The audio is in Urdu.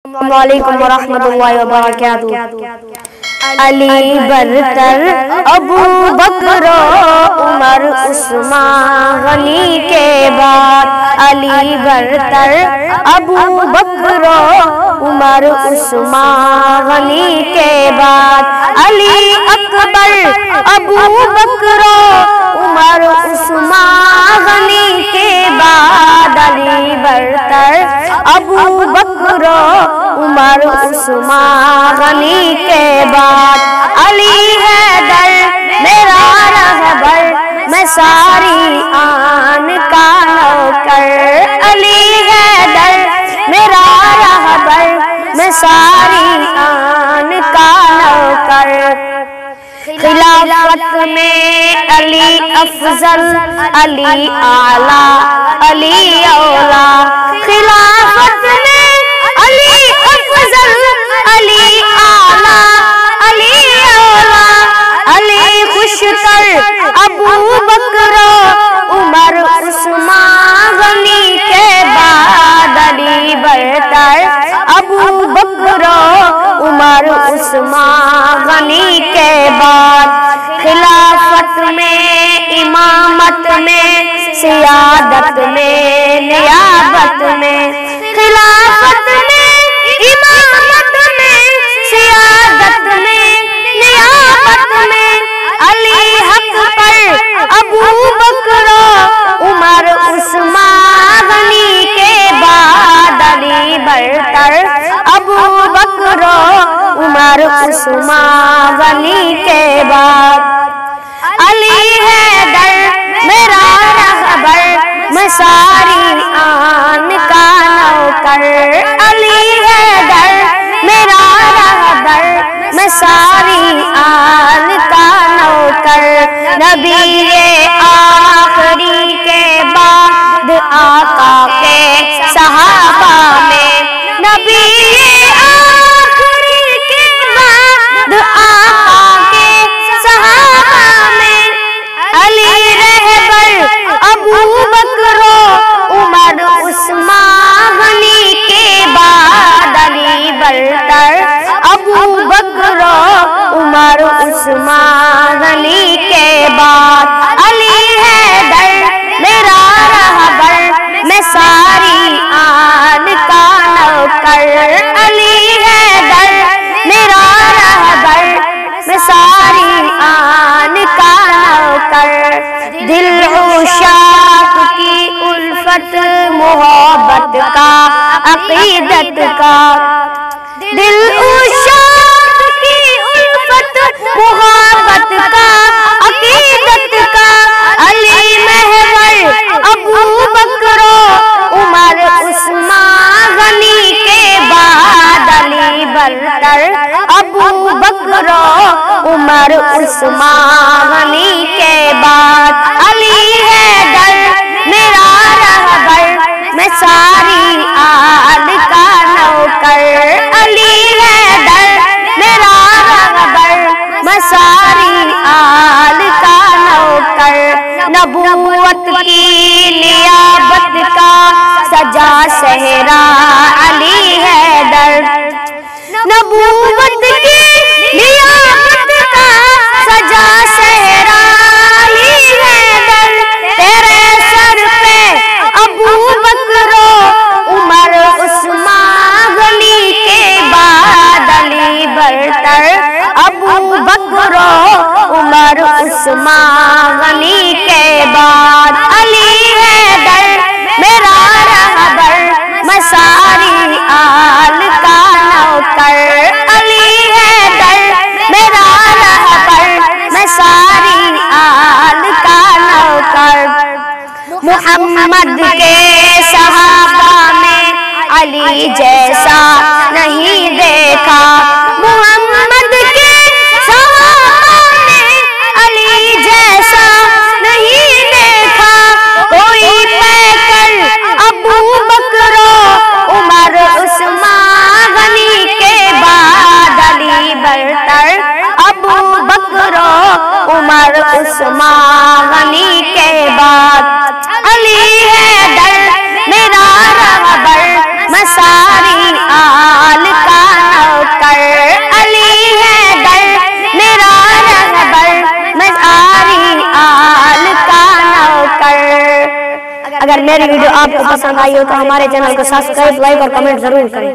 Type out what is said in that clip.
السلام علیکم ورحمۃ اللہ وبرکاتہ۔ علی برتر ابو بکر عمر عثمان غنی کے بعد، علی برتر ابو بکر عمر عثمان غنی کے بعد، علی اکبر ابو بکر عمر عثمان غنی کے بعد، علی برتر ابو بکر عمر عثمان غنی کے بعد، علی حیدر میرا رہبر میں ساری آن کا نوکر، علی حیدر میرا رہبر میں ساری آن کا نوکر۔ خلافت میں علی افضل، علی اعلیٰ، علی اولیٰ، خلافت میں علی افضل، علی اعلیٰ، علی اولیٰ، علی خوشتر ابو بکر عمر عثمان غنی کے بعد، علی برتر ابو بکر عمر عثمان غنی کے بعد، خلافت میں امامت میں سیادت میں نیابت میں، خلافت میں امامت میں سیادت میں نیابت میں، علی حق پر ابو بکر عمر عثمان غنی کے بعد، علی برتر ابو بکر عمر عثمان غنی کے بعد، علی حیدر میرا رہبر میں ساری آن کا نوکر، علی حیدر میرا رہبر میں ساری آن کا نوکر، نبی آخری کے بعد آقا کے صحابہ میں، نبی آخری کے بعد آقا کے صحابہ میں، علی رہبر ابو بکر عمر عثمان غنی کے بعد، علی برتر ابو بکر عمر عثمان غنی کے بعد، علی حیدر میرا رہبر میں ساری آن کا نوکر، علی حیدر میرا رہبر میں ساری آن کا نوکر، دل عشاق کی الفت محبت کا عقیدت کا، دل عشاق کی الفت محبت کا عقیدت کا، علی محور ابو بکر عمر عثمان غنی کے بعد، علی برتر ابو بکر عمر عثمان غنی کے بعد، علی حیدر میرا رہبر میں ساری آن کا نوکر، علی حیدر میرا رہبر میں ساری آن کا نوکر، نبوت کی نیابت کا سجا صحرا علی حیدر، نبوت کی نیابت کا سجا صحرا علی حیدر، تیرے سر پہ ابو بکر عمر عثمان غنی کے بعد، علی برتر ابو بکر عمر عثمان غنی کے بعد، علی حیدر میرا رہبر میں ساری آن کا نوکر، علی حیدر میرا رہبر میں ساری آن کا نوکر، محمد کے صحابہ میں علی جیسا نہیں دیکھا، محمد کے صحابہ میں علی جیسا اگر میری ویڈیو آپ کو پسند آئی ہو تو ہمارے چینل کو سبسکرائب، لائک اور کمنٹ ضرور کریں۔